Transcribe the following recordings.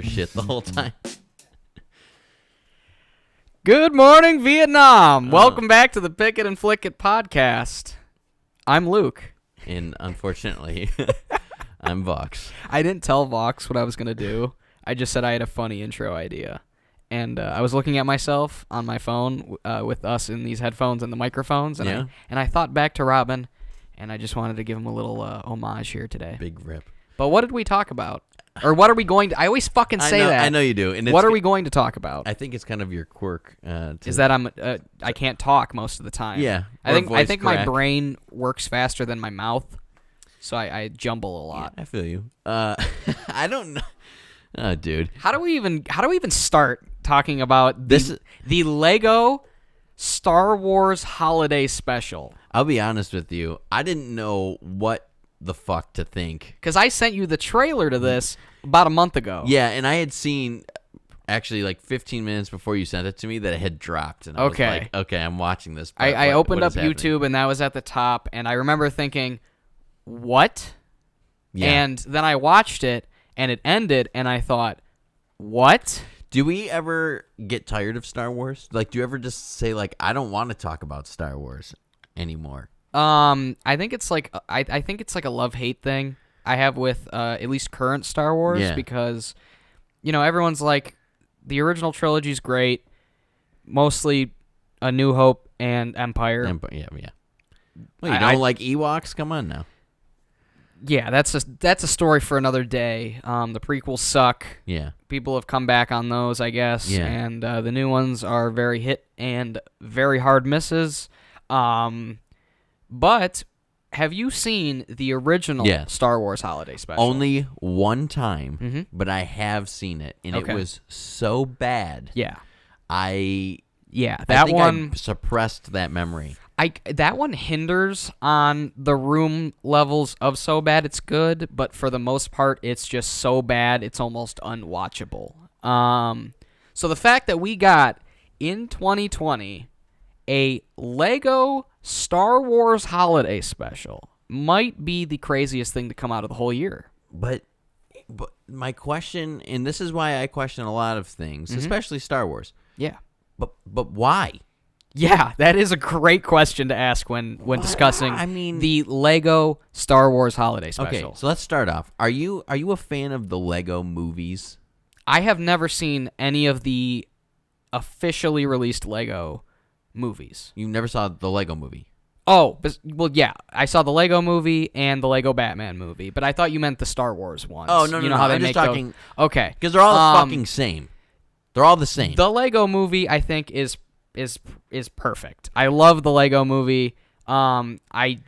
extra shit the whole time. Good morning, Vietnam. Welcome back to the Pick It and Flick It podcast. I'm Luke. And unfortunately, I'm Vox. I didn't tell Vox what I was going to do. I just said I had a funny intro idea. And I was looking at myself on my phone with us in these headphones and the microphones. And, I thought back to Robin, and I just wanted to give him a little homage here today. Big rip. But what did we talk about? Or what are we going to... I always fucking say that. I know you do. And what are we going to talk about? I think it's kind of your quirk. Is that I can't talk most of the time. Yeah. I think my brain works faster than my mouth, so I jumble a lot. Yeah, I feel you. I don't know. Oh, dude. How do we even start talking about the Lego Star Wars Holiday Special? I'll be honest with you. I didn't know what the fuck to think. Because I sent you the trailer to this about a month ago. Yeah, and I had seen, actually, like 15 minutes before you sent it to me, that it had dropped. And I was like, okay, I'm watching this. I opened up YouTube, and that was at the top, and I remember thinking, what? Yeah. And then I watched it, and it ended, and I thought, what? Do we ever get tired of Star Wars? Like, do you ever just say, like, I don't want to talk about Star Wars anymore? I think it's like I think it's like a love-hate thing I have with at least current Star Wars, because everyone's like, the original trilogy's great, mostly A New Hope and Empire. Yeah. Well, you don't like Ewoks? Come on now. Yeah, that's a story for another day. The prequels suck. Yeah. People have come back on those, I guess. Yeah. And the new ones are very hit and very hard misses. But have you seen the original Star Wars Holiday Special? Only one time, but I have seen it, and it was so bad. Yeah. I think I suppressed that memory. That one hinders on the room levels of so bad it's good, but for the most part, it's just so bad it's almost unwatchable. So the fact that we got in 2020 a Lego Star Wars Holiday Special might be the craziest thing to come out of the whole year. But my question, and this is why I question a lot of things, especially Star Wars. Yeah. But why? Yeah, that is a great question to ask when discussing the Lego Star Wars Holiday Special. Okay, so let's start off. Are you a fan of the Lego movies? I have never seen any of the officially released Lego movies. You never saw the Lego movie? Oh, well, yeah. I saw the Lego movie and the Lego Batman movie, but I thought you meant the Star Wars ones. Oh, no, you know how they I'm make just talking... those? Okay. Because they're all the fucking same. They're all the same. The Lego movie, I think, is perfect. I love the Lego movie. I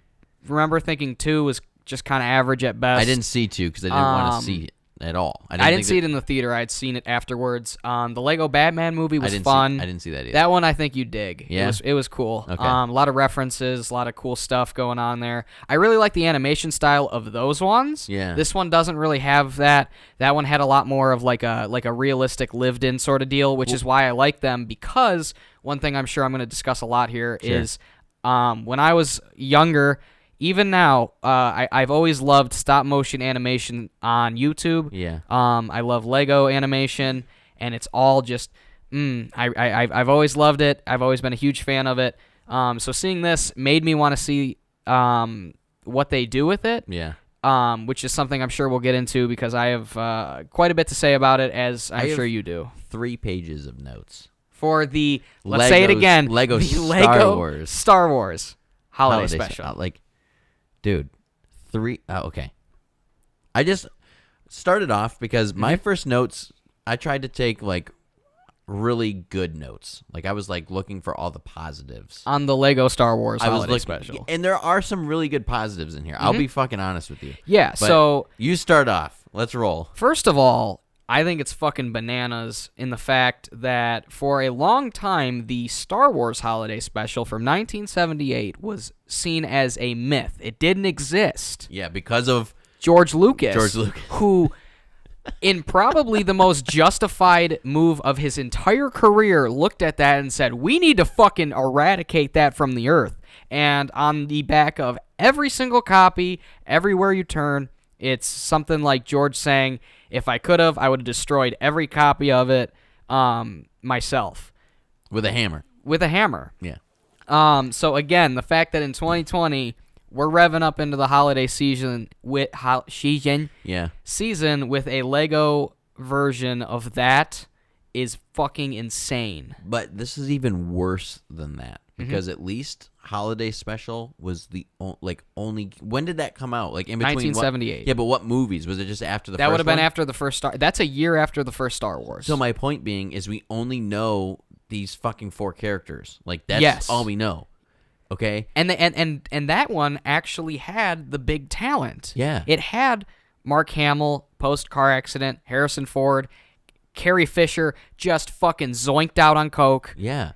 remember thinking 2 was just kind of average at best. I didn't see 2 because I didn't want to see it at all. I didn't see it in the theater. I'd seen it afterwards. The Lego Batman movie was fun. I didn't see that either. That one I think you dig. Yeah? It was cool. Okay. A lot of references, a lot of cool stuff going on there. I really like the animation style of those ones. Yeah. This one doesn't really have that. That one had a lot more of like a realistic lived-in sort of deal, which is why I like them, because one thing I'm sure I'm going to discuss a lot here is when I was younger, even now, I've always loved stop-motion animation on YouTube. Yeah. I love Lego animation, and it's all just, I've always loved it. I've always been a huge fan of it. So seeing this made me want to see what they do with it. Yeah. Which is something I'm sure we'll get into, because I have quite a bit to say about it, as I'm sure you do. 3 pages of notes. For the, let's say it again, Lego the Star Lego Wars. Star Wars Holiday Special. Dude, 3... okay. I just started off because my first notes, I tried to take, like, really good notes. Like, I was, like, looking for all the positives. On the Lego Star Wars Holiday Special. And there are some really good positives in here. I'll be fucking honest with you. Yeah, But so... you start off. Let's roll. First of all, I think it's fucking bananas in the fact that for a long time, the Star Wars Holiday Special from 1978 was seen as a myth. It didn't exist. Yeah, because of... George Lucas. Who, in probably the most justified move of his entire career, looked at that and said, we need to fucking eradicate that from the earth. And on the back of every single copy, everywhere you turn, It's something like George saying, if I could have, I would have destroyed every copy of it myself. With a hammer. With a hammer. Yeah. So again, the fact that in 2020 we're revving up into the holiday season with season with a Lego version of that is fucking insane. But this is even worse than that because at least Holiday Special was the only. When did that come out? Like in between 1978. Yeah, but what movies? Was it just after the? That first would have been one? after the first Star. That's a year after the first Star Wars. So my point being is we only know these fucking 4 characters. Like that's Yes. all we know. Okay. And that one actually had the big talent. Yeah. It had Mark Hamill post car accident, Harrison Ford, Carrie Fisher just fucking zoinked out on coke. Yeah.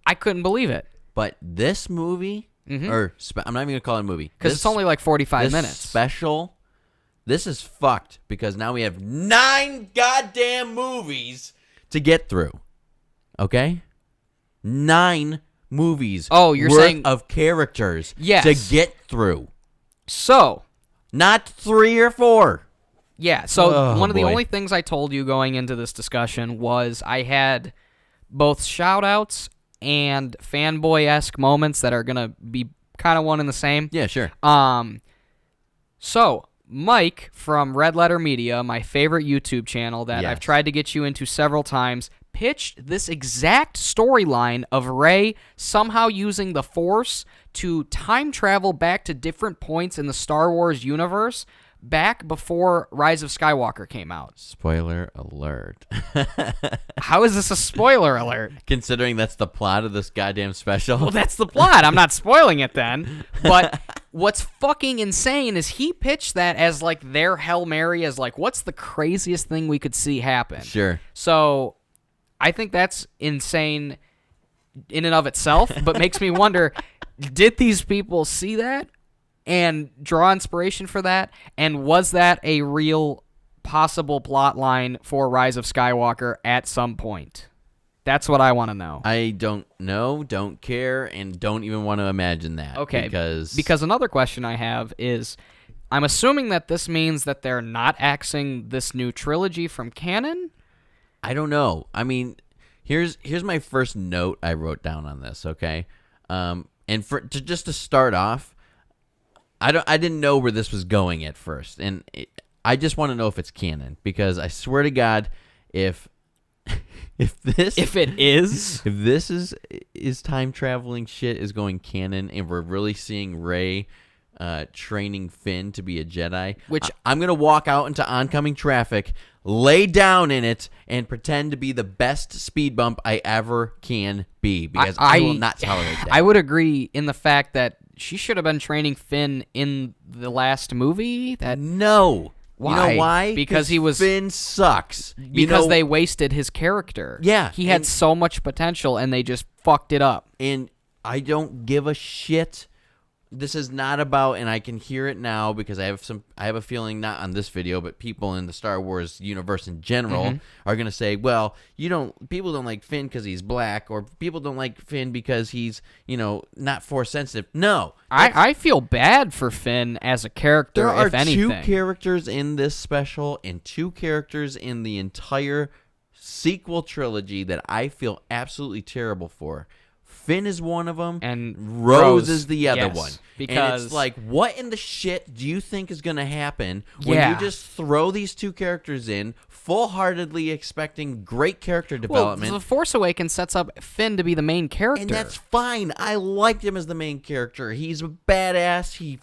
I couldn't believe it. But this movie, I'm not even gonna call it a movie Because it's only like 45 this minutes. Special. This is fucked because now we have 9 goddamn movies to get through. Okay, 9 movies. Oh, you're worth saying of characters Yes. to get through, So, not 3 or 4. yeah. So Oh, one of the boy. only things I told you going into this discussion was I had both shout-outs and fanboy-esque moments that are going to be kind of one and the same. Yeah, sure. So Mike from Red Letter Media, my favorite YouTube channel that Yes. I've tried to get you into several times, pitched this exact storyline of Rey somehow using the Force to time travel back to different points in the Star Wars universe back before Rise of Skywalker came out. Spoiler alert. How is this a spoiler alert? Considering that's the plot of this goddamn special. Well, that's the plot. I'm not spoiling it then. But what's fucking insane is he pitched that as like their Hail Mary, as like, what's the craziest thing we could see happen? Sure. So I think that's insane in and of itself, but makes me wonder, did these people see that and draw inspiration for that? And was that a real possible plot line for Rise of Skywalker at some point? That's what I want to know. I don't know, don't care, and don't even want to imagine that. Okay, Because another question I have is, I'm assuming that this means that they're not axing this new trilogy from canon? I don't know. I mean, here's my first note I wrote down on this. Okay, and just to start off, I didn't know where this was going at first, and I just want to know if it's canon because I swear to God, if it is, if this is time traveling shit is going canon, and we're really seeing Rey training Finn to be a Jedi, Which- I'm gonna walk out into oncoming traffic, lay down in it, and pretend to be the best speed bump I ever can be because I will not tolerate that. I would agree in the fact that she should have been training Finn in the last movie. That No. Why? You know why? Because he was- Finn sucks. because they wasted his character. Yeah, he had and- so much potential and they just fucked it up. And I don't give a shit. This is not about, and I can hear it now because I have a feeling, not on this video, but people in the Star Wars universe in general are gonna say, well, people don't like Finn because he's black, or people don't like Finn because he's, not Force sensitive. No, I feel bad for Finn as a character, there are if anything. 2 characters in this special and 2 characters in the entire sequel trilogy that I feel absolutely terrible for. Finn is one of them, And Rose is the other yes, one. And because- it's like, what in the shit do you think is going to happen when Yeah. you just throw these 2 characters in, full-heartedly expecting great character development? Well, The Force Awakens sets up Finn to be the main character. And that's fine. I liked him as the main character. He's a badass. He,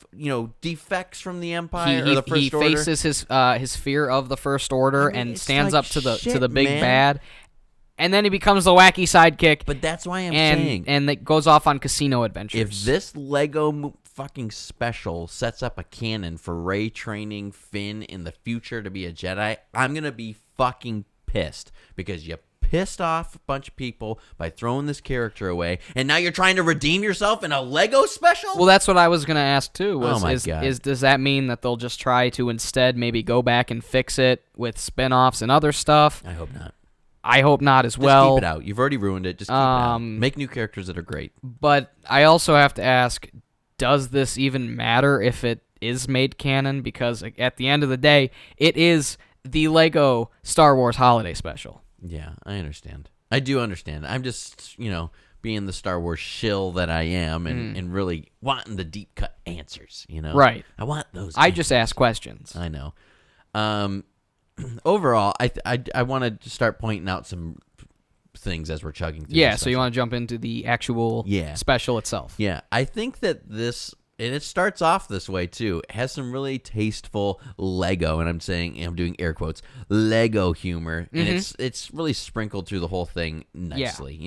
defects from the Empire or the First he Order. faces his fear of the First Order I mean, and it's stands like, up to the shit, big man. bad. And then he becomes the wacky sidekick. But that's why I'm saying. and it goes off on casino adventures. If this Lego fucking special sets up a canon for Rey training Finn in the future to be a Jedi, I'm going to be fucking pissed because you pissed off a bunch of people by throwing this character away, and now you're trying to redeem yourself in a Lego special? Well, that's what I was going to ask too. Was, Oh my is, God. is does that mean that they'll just try to instead maybe go back and fix it with spin-offs and other stuff? I hope not. I hope not as Just well. keep it out. You've already ruined it. Just keep it out. Make new characters that are great. But I also have to ask, does this even matter if it is made canon? Because at the end of the day, it is the Lego Star Wars Holiday Special. Yeah, I understand. I do understand. I'm just, being the Star Wars shill that I am and really wanting the deep cut answers, Right. I want those I answers. just ask questions. I know. Overall, I want to start pointing out some things as we're chugging through Yeah, this so you session. want to jump into the actual special itself. Yeah, I think that this, and it starts off this way too, it has some really tasteful Lego, and I'm doing air quotes, Lego humor, and it's really sprinkled through the whole thing nicely.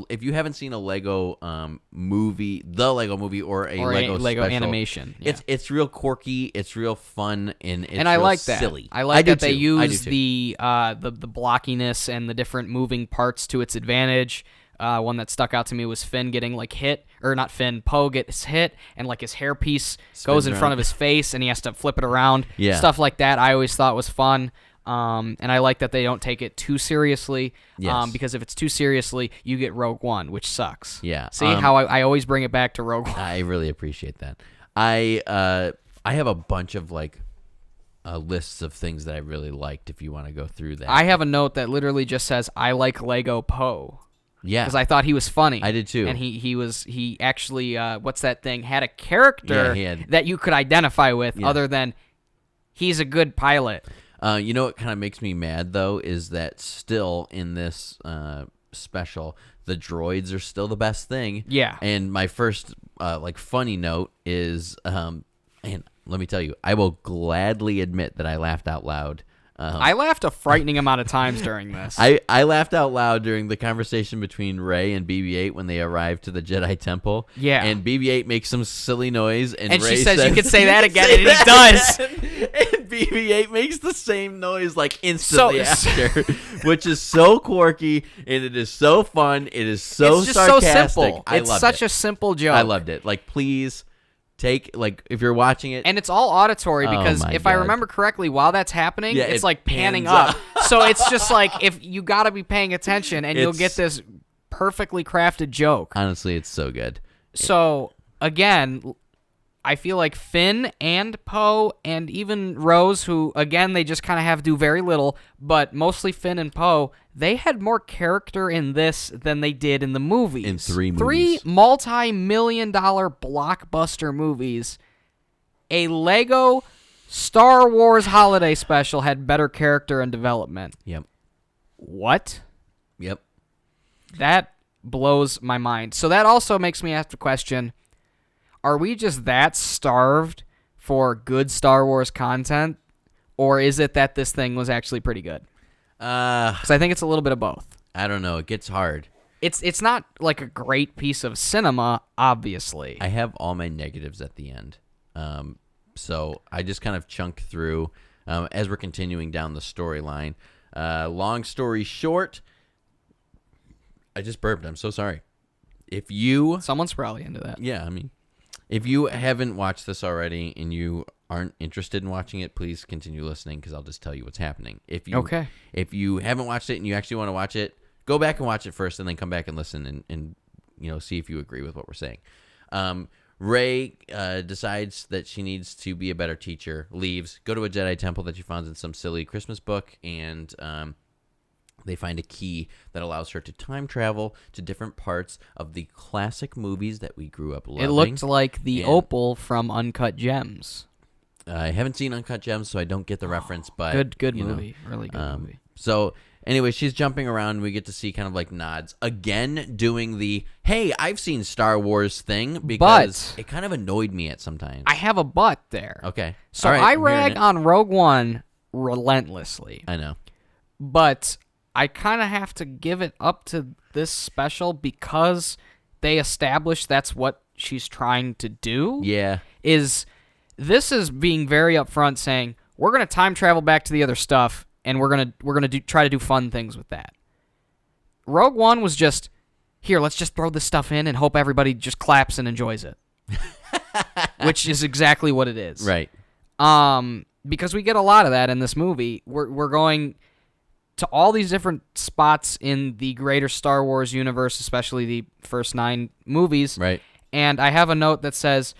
If you haven't seen a Lego movie, the Lego movie, or a Lego special, animation, it's real quirky, it's real fun, and it's I real like that. silly. I like that they too. use the blockiness and the different moving parts to its advantage. One that stuck out to me was Finn getting hit, or not Finn, Poe gets hit, and his hairpiece goes in front of his face, and he has to flip it around. Yeah. Stuff like that I always thought was fun. And I like that they don't take it too seriously. Yes. Because if it's too seriously, you get Rogue One, which sucks. Yeah. See how I always bring it back to Rogue One. I really appreciate that. I have a bunch of lists of things that I really liked. If you want to go through that, I have a note that literally just says, "I like Lego Poe." Yeah, because I thought he was funny. I did too. And he actually what's that thing? Had a character Yeah, that you could identify with, Yeah. other than he's a good pilot. What kind of makes me mad though is that still in this special, the droids are still the best thing. Yeah. And my first funny note is, and let me tell you, I will gladly admit that I laughed out loud. I laughed a frightening amount of times during this. I laughed out loud during the conversation between Rey and BB-8 when they arrived to the Jedi Temple. Yeah. And BB-8 makes some silly noise, and And Rey she says, "You could say "You that can again," say and he that does. again." And BB-8 makes the same noise instantly So- after, which is so quirky, and it is so fun. It is so it's just sarcastic. so simple. I It's loved such it. a simple joke. I loved it. Please take if you're watching it. And it's all auditory Oh because my if I God. remember correctly, while that's happening, Yeah, it's it panning pans up. So it's just if you got to be paying attention, and you'll get this perfectly crafted joke. Honestly, it's so good. So again, I feel like Finn and Poe and even Rose, who again they just kind of have to do very little, but mostly Finn and Poe, they had more character in this than they did in the movies. In 3 movies. 3 multi-million-dollar blockbuster movies. A Lego Star Wars Holiday Special had better character and development. Yep. What? Yep. That blows my mind. So that also makes me ask the question, are we just that starved for good Star Wars content, or is it that this thing was actually pretty good? Because I think it's a little bit of both. I don't know. It gets hard. It's not a great piece of cinema, obviously. I have all my negatives at the end. So I just kind of chunk through as we're continuing down the storyline. Long story short, I just burped. I'm so sorry. If you... Someone's probably into that. Yeah, if you haven't watched this already and you aren't interested in watching it, please continue listening because I'll just tell you what's happening. If you haven't watched it and you actually want to watch it, go back and watch it first and then come back and listen and see if you agree with what we're saying. Rey decides that she needs to be a better teacher, leaves, go to a Jedi temple that she finds in some silly Christmas book, and they find a key that allows her to time travel to different parts of the classic movies that we grew up loving. It looked like the And- opal from Uncut Gems. I haven't seen Uncut Gems, so I don't get the reference, but... Good you know, movie. Really good movie. So, anyway, she's jumping around, and we get to see kind of nods. Again, doing the, hey, I've seen Star Wars thing, because it kind of annoyed me at sometimes. I have a but there. Okay. So All right, I I'm hearing rag it. on Rogue One relentlessly. I know. But I kind of have to give it up to this special because they established that's what she's trying to do. Yeah. This is being very upfront, saying we're going to time travel back to the other stuff, and we're gonna try to do fun things with that. Rogue One was just, here, let's just throw this stuff in and hope everybody just claps and enjoys it, which is exactly what it is. Right. Because we get a lot of that in this movie. We're going to all these different spots in the greater Star Wars universe, especially the first 9 movies. Right. And I have a note that says,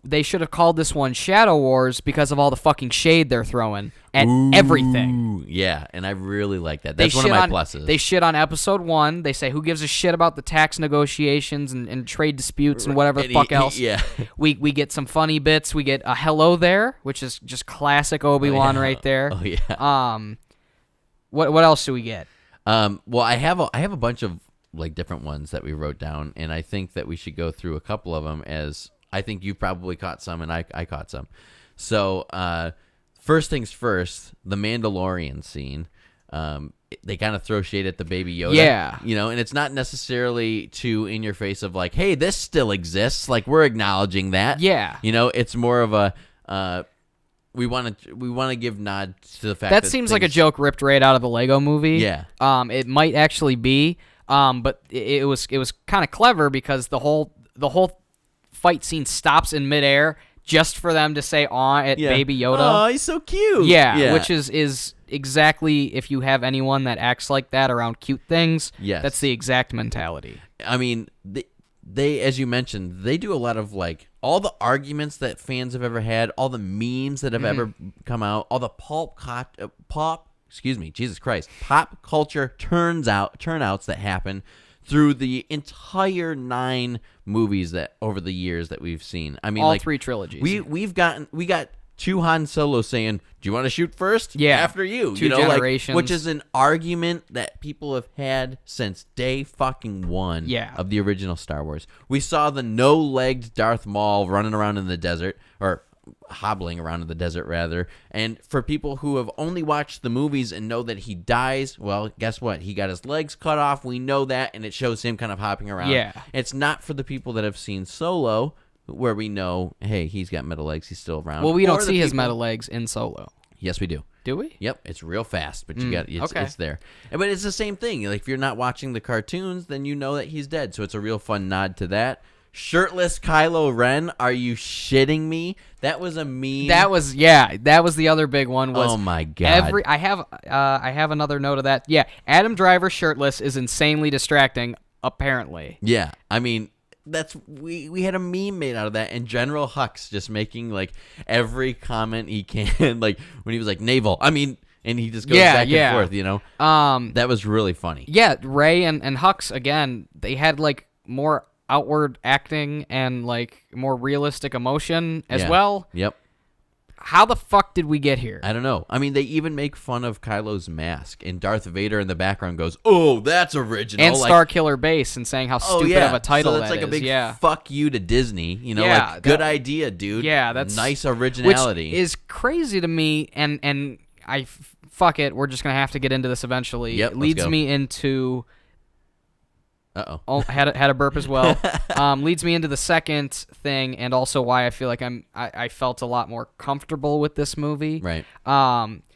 they should have called this one Shadow Wars because of all the fucking shade they're throwing at everything. Yeah, and I really like that. That's one of my pluses. They shit on episode 1. They say, who gives a shit about the tax negotiations and trade disputes and whatever the fuck else. Yeah. We get some funny bits. We get a hello there, which is just classic Obi-Wan right there. Oh, yeah. What else do we get? Well, I have a bunch of like different ones that we wrote down, and I think that we should go through a couple of them, as I think you probably caught some and I caught some. So first things first, the Mandalorian scene. They kind of throw shade at the Baby Yoda. Yeah. And it's not necessarily too in your face of like, hey, this still exists. Like, we're acknowledging that. Yeah. It's more of a we want to give nod to the fact that seems like a joke ripped right out of the Lego movie. Yeah. It might actually be. But it was kind of clever because the whole fight scene stops in midair just for them to say "aw" at Baby Yoda. Oh, he's so cute. Yeah, which is exactly, if you have anyone that acts like that around cute things, yes, that's the exact mentality. I mean, they as you mentioned, they do a lot of like all the arguments that fans have ever had, all the memes that have ever come out, all the pop culture turnouts that happen through the entire 9 movies that over the years that we've seen. I mean, all like 3 trilogies. We got 2 Han Solo saying, "Do you want to shoot first?" Yeah, after you. 2 generations, which is an argument that people have had since day fucking 1 of the original Star Wars. We saw the no-legged Darth Maul running around in the desert, or hobbling around in the desert rather, and for people who have only watched the movies and know that he dies, well, guess what, he got his legs cut off. We know that, and it shows him kind of hopping around. It's not for the people that have seen Solo, where we know, hey, he's got metal legs, he's still around. Well, we don't see his metal legs in Solo. Yes, we do. Do we? Yep, it's real fast, but it's there. But it's the same thing. Like, if you're not watching the cartoons, then you know that he's dead. So it's a real fun nod to that. Shirtless Kylo Ren, are you shitting me? That was a meme. That was the other big one. Was oh my god! I have another note of that. Yeah, Adam Driver shirtless is insanely distracting. Apparently. Yeah, I mean, we had a meme made out of that, and General Hux just making like every comment he can, like when he was like naval. I mean. And he just goes back and forth, That was really funny. Yeah, Rey and Hux, again, they had like more outward acting and like more realistic emotion as well. Yep. How the fuck did we get here? I don't know. I mean, they even make fun of Kylo's mask, and Darth Vader in the background goes, "Oh, that's original." And Starkiller Base, and saying how stupid of a title so that's that like is. a big fuck you to Disney. Yeah, good idea, dude. Yeah, that's nice originality. Which is crazy to me, and fuck it, we're just gonna have to get into this eventually. Yep, it leads me into. Oh, had a burp as well. Leads me into the second thing, and also why I feel like I felt a lot more comfortable with this movie. Right.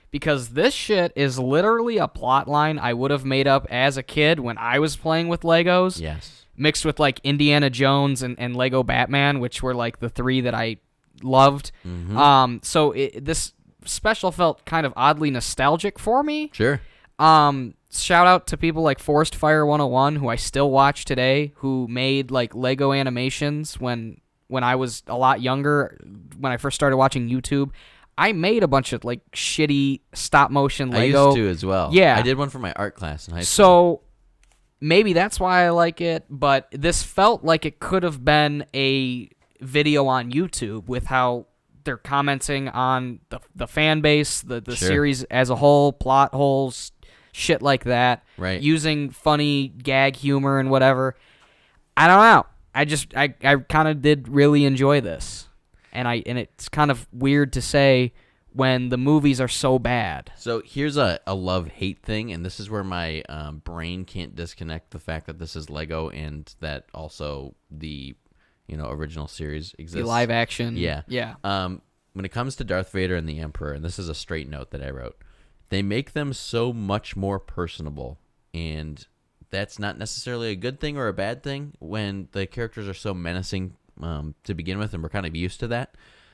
Because this shit is literally a plot line I would have made up as a kid when I was playing with Legos. Yes. Mixed with like Indiana Jones and Lego Batman, which were like the 3 that I loved. Mm-hmm. So this special felt kind of oddly nostalgic for me. Sure. Shout out to people like Forest Fire 101, who I still watch today, who made like Lego animations when I was a lot younger, when I first started watching YouTube. I made a bunch of like shitty stop motion Lego. I used to as well. Yeah. I did one for my art class in high school. So maybe that's why I like it, but this felt like it could have been a video on YouTube with how they're commenting on the fan base, the series as a whole, plot holes, shit like that. Right. Using funny gag humor and whatever. I don't know. I kind of did really enjoy this. And it's kind of weird to say when the movies are so bad. So here's a love-hate thing, and this is where my brain can't disconnect the fact that this is Lego and that also the original series exists. The live action. Yeah. Yeah. When it comes to Darth Vader and the Emperor, and this is a straight note that I wrote, they make them so much more personable, and that's not necessarily a good thing or a bad thing when the characters are so menacing to begin with, and we're kind of used to that.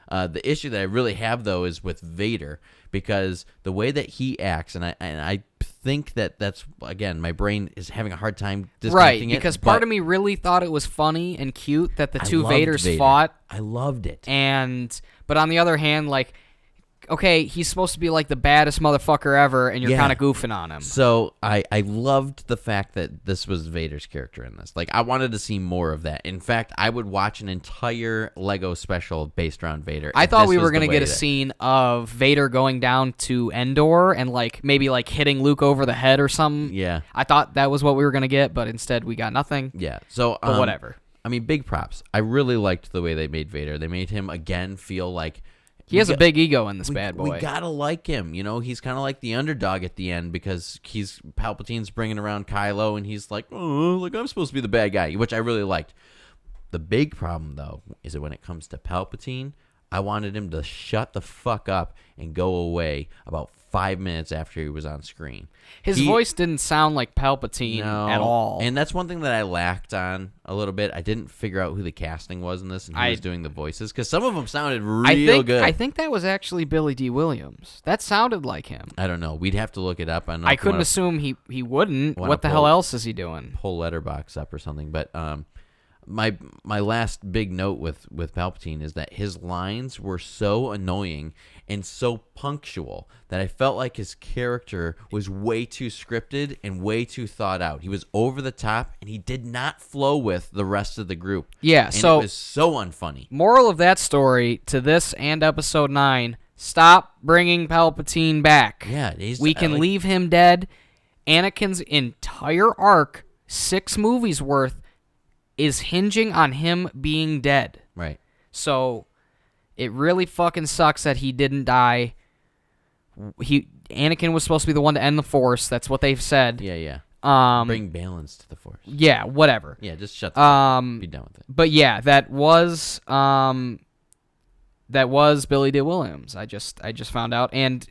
The issue that I really have though is with Vader, because the way that he acts, and I think that's, again, my brain is having a hard time disconnecting Right, because part of me really thought it was funny and cute that the two Vaders fought. I loved it. But on the other hand, like, okay, he's supposed to be like the baddest motherfucker ever, and you're kind of goofing on him. So I loved the fact that this was Vader's character in this. Like, I wanted to see more of that. In fact, I would watch an entire Lego special based around Vader. I thought we were going to get a scene of Vader going down to Endor and, like, maybe, like, hitting Luke over the head or something. Yeah. I thought that was what we were going to get, but instead we got nothing. Yeah. So, but whatever. I mean, big props. I really liked the way they made Vader. They made him, again, feel like... He has a big ego in this bad boy. We gotta like him, you know. He's kind of like the underdog at the end, because Palpatine's bringing around Kylo, and he's like, "Oh, like I'm supposed to be the bad guy," which I really liked. The big problem, though, is that when it comes to Palpatine, I wanted him to shut the fuck up and go away about 5 minutes after he was on screen. His voice didn't sound like Palpatine at all. And that's one thing that I lacked on a little bit. I didn't figure out who the casting was in this and who was doing the voices, because some of them sounded real good. I think that was actually Billy D. Williams. That sounded like him. I don't know. We'd have to look it up. I couldn't assume he wouldn't. What the hell else is he doing? Pull Letterbox up or something. But my last big note with Palpatine is that his lines were so annoying and so punctual that I felt like his character was way too scripted and way too thought out. He was over the top, and he did not flow with the rest of the group. Yeah, and so it was so unfunny. Moral of that story to this and Episode 9, stop bringing Palpatine back. Yeah, we can leave him dead. Anakin's entire arc, 6 movies worth, is hinging on him being dead. Right. So it really fucking sucks that he didn't die. Anakin was supposed to be the one to end the Force. That's what they've said. Yeah. Bring balance to the Force. Yeah, whatever. Yeah, just shut the fuck up. Be done with it. But yeah, that was Billy D. Williams. I just found out, and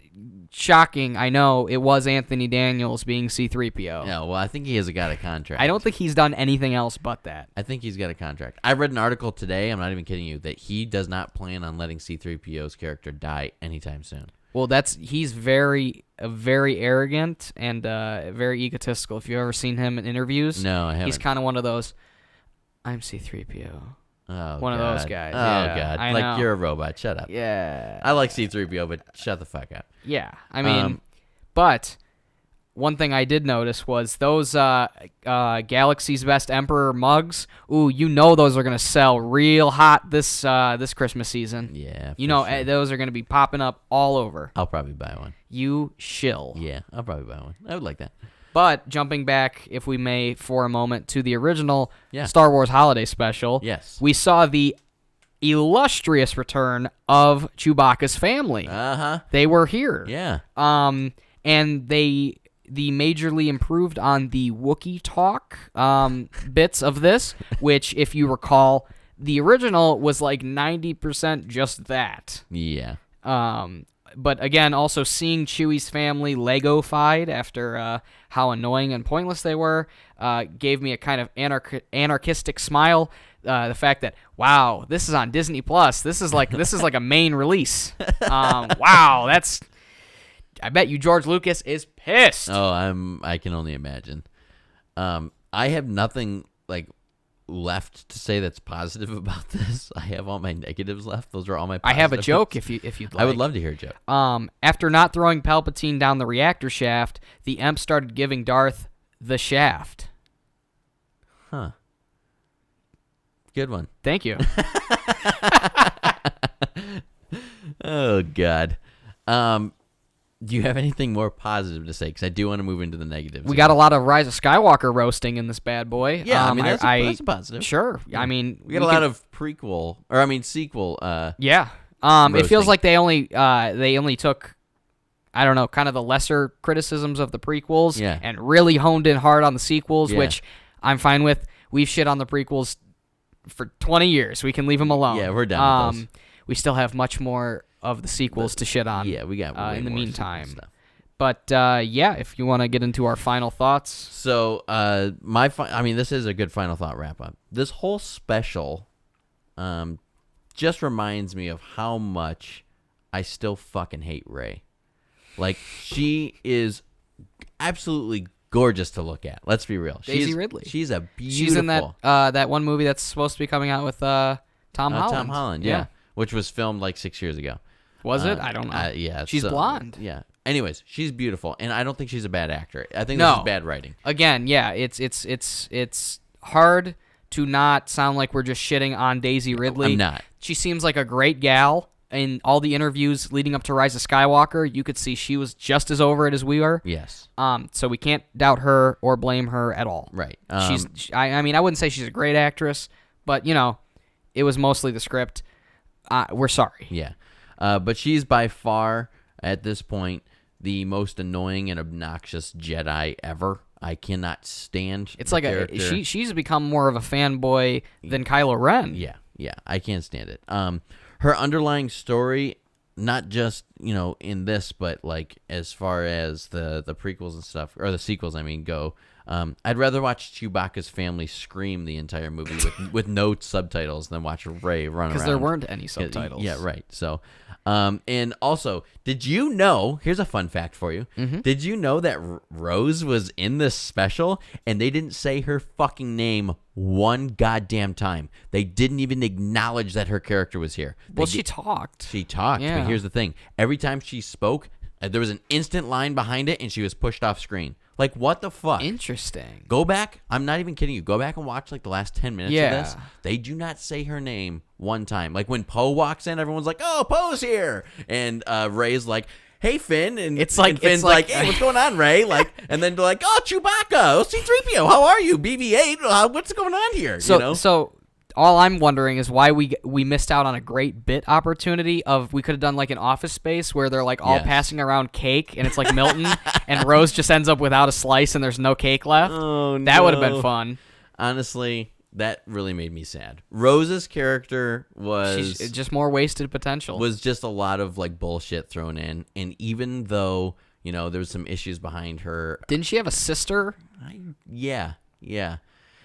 shocking, I know, it was Anthony Daniels being C-3PO. Yeah, well, I think he has got a contract. I don't think he's done anything else but that. I think he's got a contract. I read an article today, I'm not even kidding you, that he does not plan on letting C-3PO's character die anytime soon. Well, he's very arrogant and very egotistical. If you've ever seen him in interviews, no, I haven't. He's kind of one of those, I'm C-3PO. Oh, one God. of those guys. Oh, yeah, God. I Like, know. you're a robot. Shut up. Yeah. I like C-3PO, but shut the fuck up. Yeah. I mean, but one thing I did notice was those Galaxy's Best Emperor mugs. Ooh, you know those are going to sell real hot this Christmas season. Yeah. You know, sure. those are going to be popping up all over. I'll probably buy one. You shill. Yeah, I'll probably buy one. I would like that. But jumping back, if we may, for a moment to the original Yeah. Star Wars Holiday Special, Yes. we saw the illustrious return of Chewbacca's family. Uh-huh. They were here. Yeah. And they majorly improved on the Wookiee talk bits of this, which, if you recall, the original was like 90% just that. Yeah. But again, also seeing Chewie's family Lego-fied after how annoying and pointless they were gave me a kind of anarchistic smile. The fact that, wow, this is on Disney Plus. This is like a main release. Wow, I bet you George Lucas is pissed. Oh, I can only imagine. I have nothing like left to say that's positive about this. I have all my negatives left. Those are all my positives. I have a joke if you'd like. I would love to hear a joke. After not throwing Palpatine down the reactor shaft, the Emp started giving Darth the shaft. Huh. Good one. Thank you. Oh, God. Do you have anything more positive to say? Because I do want to move into the negatives. We got a lot of Rise of Skywalker roasting in this bad boy. Yeah, I mean, that's a positive. Sure. Yeah. I mean, we got a lot of sequel. Yeah. It feels like they only took, I don't know, kind of the lesser criticisms of the prequels and really honed in hard on the sequels, which I'm fine with. We've shit on the prequels for 20 years. We can leave them alone. Yeah, we're done with those. We still have much more of the sequels to shit on. Yeah, we got in the more meantime. stuff. But if you want to get into our final thoughts. So, this is a good final thought wrap up. This whole special just reminds me of how much I still fucking hate Rey. Like, she is absolutely gorgeous to look at. Let's be real. Daisy Ridley. She's a beautiful. She's in that one movie that's supposed to be coming out with Tom Holland. Tom Holland, yeah. Which was filmed like 6 years ago. Was it? I don't know. Yeah. She's blonde. Yeah. Anyways, she's beautiful, and I don't think she's a bad actor. I think No. this is bad writing. Again, yeah, it's hard to not sound like we're just shitting on Daisy Ridley. I'm not. She seems like a great gal. In all the interviews leading up to Rise of Skywalker, you could see she was just as over it as we were. Yes. So we can't doubt her or blame her at all. Right. I mean, I wouldn't say she's a great actress, but it was mostly the script. We're sorry. Yeah. But she's by far, at this point, the most annoying and obnoxious Jedi ever. I cannot stand It's the like character. she's become more of a fanboy than Kylo Ren. Yeah, I can't stand it. Her underlying story, not just in this, but like as far as the prequels and stuff, or the sequels, I mean, go. I'd rather watch Chewbacca's family scream the entire movie with no subtitles than watch Rey run around. Because there weren't any subtitles. Yeah, right. So, and also, did you know? Here's a fun fact for you. Mm-hmm. Did you know that Rose was in this special and they didn't say her fucking name one goddamn time? They didn't even acknowledge that her character was here. Well, she talked. She talked, Yeah. but here's the thing: every time she spoke, there was an instant line behind it, and she was pushed off screen. Like, what the fuck? Interesting. Go back. I'm not even kidding you. Go back and watch like the last 10 minutes Yeah. of this. They do not say her name one time. Like when Poe walks in, everyone's like, "Oh, Poe's here," and Ray's like, "Hey, Finn," and It's like- and Finn's it's like- "Hey, what's going on, Ray?" Like, and then they're like, "Oh, Chewbacca, oh, C-3PO, how are you? BB-8, what's going on here?" So all I'm wondering is why we missed out on a great bit opportunity of we could have done like an Office Space where they're like all Yes. passing around cake and it's like Milton and Rose just ends up without a slice and there's no cake left. Oh, That would have no. been fun. Honestly, that really made me sad. Rose's character was She's just more wasted potential. was just a lot of like bullshit thrown in, and even though there was some issues behind her, Didn't she have a sister? yeah.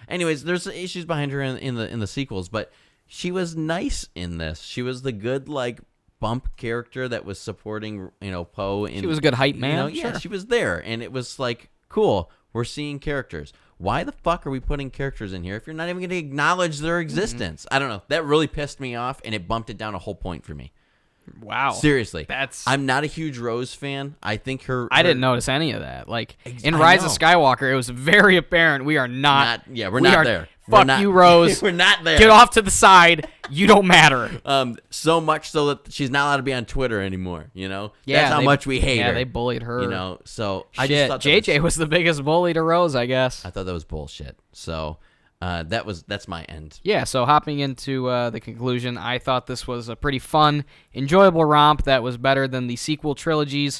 Anyways, there's issues behind her in the sequels, but she was nice in this. She was the good like bump character that was supporting Poe. She was a good hype man. Yeah, Sure. she was there, and it was like cool. We're seeing characters. Why the fuck are we putting characters in here if you're not even going to acknowledge their existence? I don't know. That really pissed me off, and it bumped it down a whole point for me. Wow. Seriously, That's- I'm not a huge Rose fan. I think I didn't notice any of that. Like in I Rise know. of Skywalker, it was very apparent we are not. we're we not are- there. Fuck We're not, you, Rose. We're not there. Get off to the side. You don't matter. So much so that she's not allowed to be on Twitter anymore. Yeah, that's how they- much we hate her. Yeah, they bullied her. So Shit, I just thought JJ was the biggest bully to Rose, I guess. I thought that was bullshit. So that's my end. Yeah, so hopping into the conclusion, I thought this was a pretty fun, enjoyable romp that was better than the sequel trilogy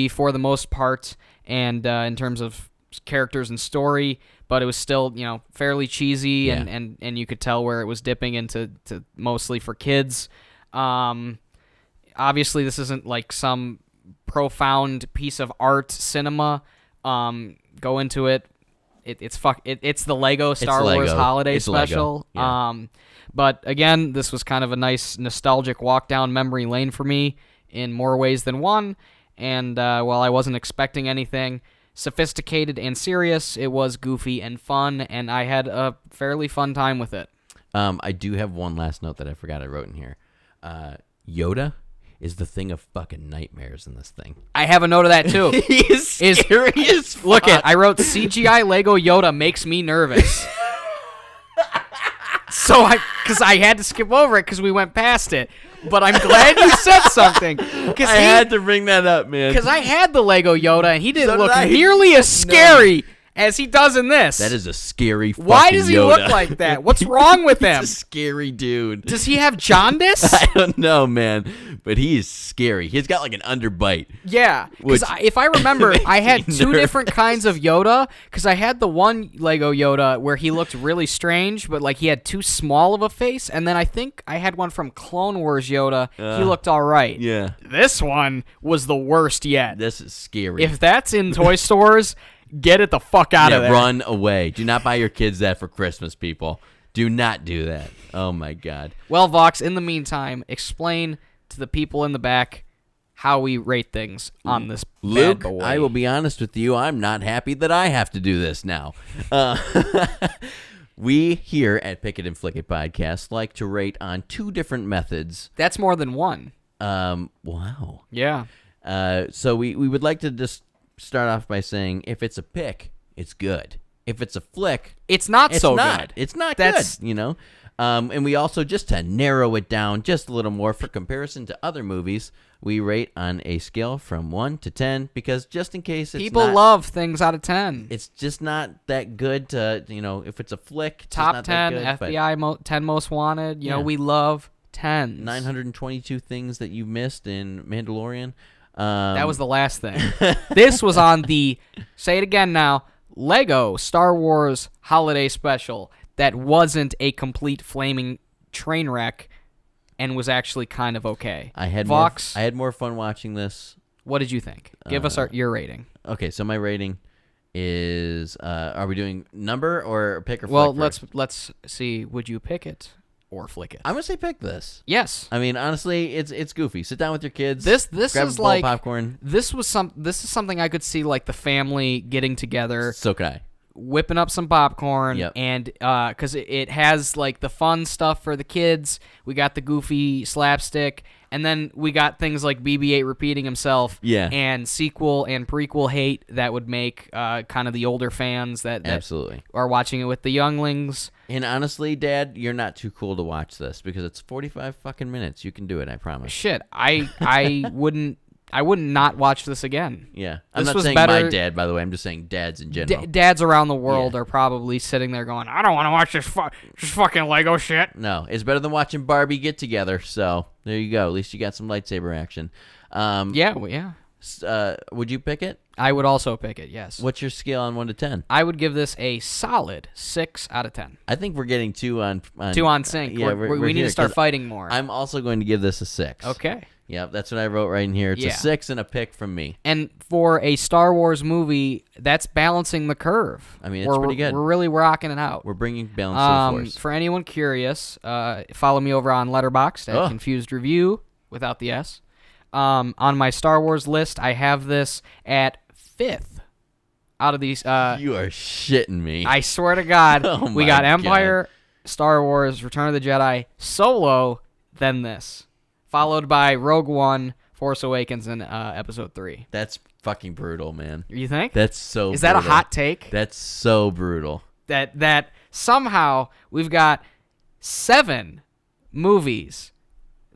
for the most part, and in terms of characters and story, but it was still, fairly cheesy, Yeah. and you could tell where it was dipping into mostly for kids. Obviously, this isn't like some profound piece of art cinema. Go into it. It's the Lego Star Wars Lego. holiday It's Lego. special. Yeah. But again, this was kind of a nice nostalgic walk down memory lane for me in more ways than one. And while I wasn't expecting anything sophisticated and serious, it was goofy and fun, and I had a fairly fun time with it. I do have one last note that I forgot I wrote in here. Yoda is the thing of fucking nightmares in this thing. I have a note of that too. He is scary as fuck. Look at, I wrote CGI Lego Yoda makes me nervous. Because I had to skip over it because we went past it. But I'm glad you said something. I had to bring that up, man. Because I had the Lego Yoda and he didn't So did look I. nearly as scary as he does in this. That is a scary fucking Why does he Yoda. look like that? What's wrong with him? He's a scary dude. Does he have jaundice? I don't know, man, but he is scary. He's got like an underbite. Yeah, Which because if I remember, makes I had me two nervous. different kinds of Yoda. Because I had the one Lego Yoda where he looked really strange, but like he had too small of a face, and then I think I had one from Clone Wars Yoda. He looked all right. Yeah, This one was the worst yet. this is scary. If that's in toy stores, get it the fuck out of there. Run away. Do not buy your kids that for Christmas, people. Do not do that. Oh my God. Well, Vox, in the meantime, explain to the people in the back how we rate things on this Luke, bad boy. I will be honest with you. I'm not happy that I have to do this now. We here at Pick It and Flick It Podcast like to rate on two different methods. That's more than one. Wow. Yeah. So we would like to just start off by saying if it's a pick, it's good. If it's a flick, It's not it's so not. good. It's not That's- good, you know? And we also, just to narrow it down just a little more for comparison to other movies, we rate on a scale from 1 to 10 because just in case it's People not, love things out of 10. it's just not that good to, if it's a flick, it's Top not 10, that good, FBI 10 most wanted. You know, Yeah. we love 10s. 922 things that you missed in Mandalorian. That was the last thing. This was on the, say it again now, Lego Star Wars Holiday Special that wasn't a complete flaming train wreck and was actually kind of okay. I had Vox, I had more fun watching this. what did you think? Give us your rating. Okay, so my rating is are we doing number or pick or flick? Well, first? let's see. Would you pick it or flick it? I'm gonna say pick this. Yes. I mean, honestly, it's goofy. Sit down with your kids. This grab is a bowl of like popcorn. This is something I could see like the family getting together, So could I. whipping up some popcorn, Yep. and because it has like the fun stuff for the kids. We got the goofy slapstick, and then we got things like BB-8 repeating himself, Yeah. and sequel and prequel hate that would make kind of the older fans that Absolutely. are watching it with the younglings. And honestly, Dad, you're not too cool to watch this because it's 45 fucking minutes. You can do it. I promise. Shit, I wouldn't not watch this again. Yeah. I'm This not was saying better- my dad, by the way. I'm just saying dads in general. Dads around the world Yeah. are probably sitting there going, I don't want to watch this fucking Lego shit. No, it's better than watching Barbie get together. So there you go. At least you got some lightsaber action. Yeah. Would you pick it? I would also pick it, yes. What's your scale on 1 to 10? I would give this a solid 6 out of 10. I think we're getting 2 on 2 on sync. Yeah, we we're need here, to start 'cause fighting more. I'm also going to give this a 6. Okay. Yep, that's what I wrote right in here. It's Yeah. a 6 and a pick from me. And for a Star Wars movie, that's balancing the curve. I mean, it's pretty good. We're really rocking it out. We're bringing balance to the force. For anyone curious, follow me over on Letterboxd at Oh. Confused Review without the S. On my Star Wars list, I have this at 5th out of these. You are shitting me. I swear to God, Oh we my got Empire, Star Wars, Return of the Jedi, Solo, then this, followed by Rogue One, Force Awakens, and Episode 3. That's fucking brutal, man. You think? That's so Is that a brutal. hot take? That's so brutal. That somehow we've got 7 movies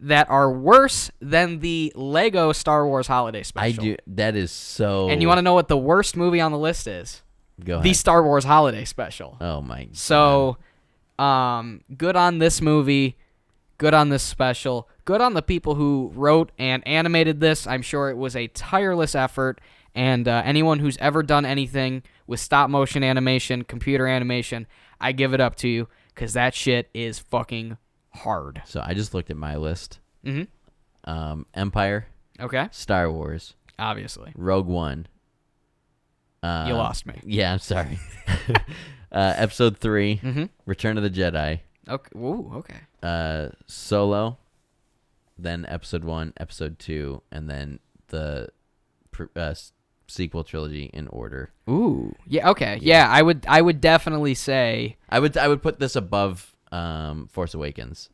that are worse than the Lego Star Wars Holiday Special. I do. That is so. And you want to know what the worst movie on the list is? Go ahead. The Star Wars Holiday Special. Oh my. God. So, good on this movie, good on this special, good on the people who wrote and animated this. I'm sure it was a tireless effort, and anyone who's ever done anything with stop motion animation, computer animation, I give it up to you because that shit is fucking hard. So I just looked at my list. Mm-hmm. Empire, Okay, Star Wars, obviously. Rogue One. You lost me. Yeah, I'm sorry. Episode 3, Mm-hmm. Return of the Jedi, Okay. Ooh, okay. Solo, then Episode 1, Episode 2, and then the sequel trilogy in order. Ooh. Yeah. Okay. Yeah. I would definitely say. I would put this above Force Awakens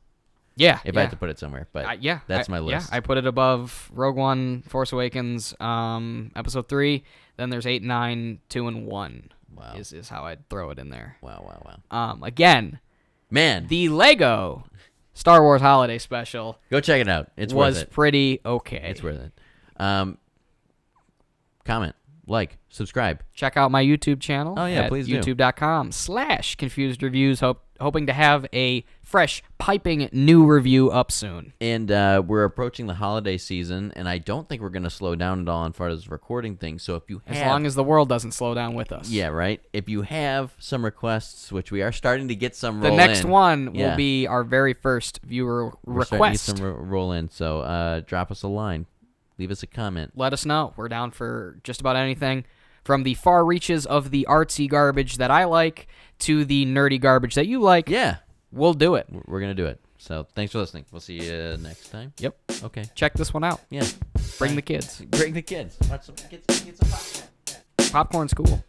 Yeah. if yeah. I had to put it somewhere. But that's my list. Yeah, I put it above Rogue One, Force Awakens, Episode 3. Then there's 8, 9, 2, and 1. Wow. Is how I'd throw it in there. Wow. Again, Man, the Lego Star Wars Holiday Special go check it out. It's was worth it. pretty okay. It's worth it. Comment, like, subscribe. Check out my YouTube channel. Oh, yeah, at please do. youtube.com/Confused Reviews. Hoping to have a fresh, piping new review up soon. And we're approaching the holiday season, and I don't think we're going to slow down at all as far as recording things. So if you have... As long as the world doesn't slow down with us. Yeah, right? If you have some requests, which we are starting to get some The roll next in. one Yeah. will be our very first viewer We're starting to get request. some roll in. So drop us a line. Leave us a comment. Let us know. We're down for just about anything. From the far reaches of the artsy garbage that I like to the nerdy garbage that you like. Yeah. We'll do it. We're gonna do it. So thanks for listening. We'll see you next time. Yep. Okay. Check this one out. Yeah. Bring Bye. the kids. Bring the kids. Watch some, get some popcorn. Popcorn's cool.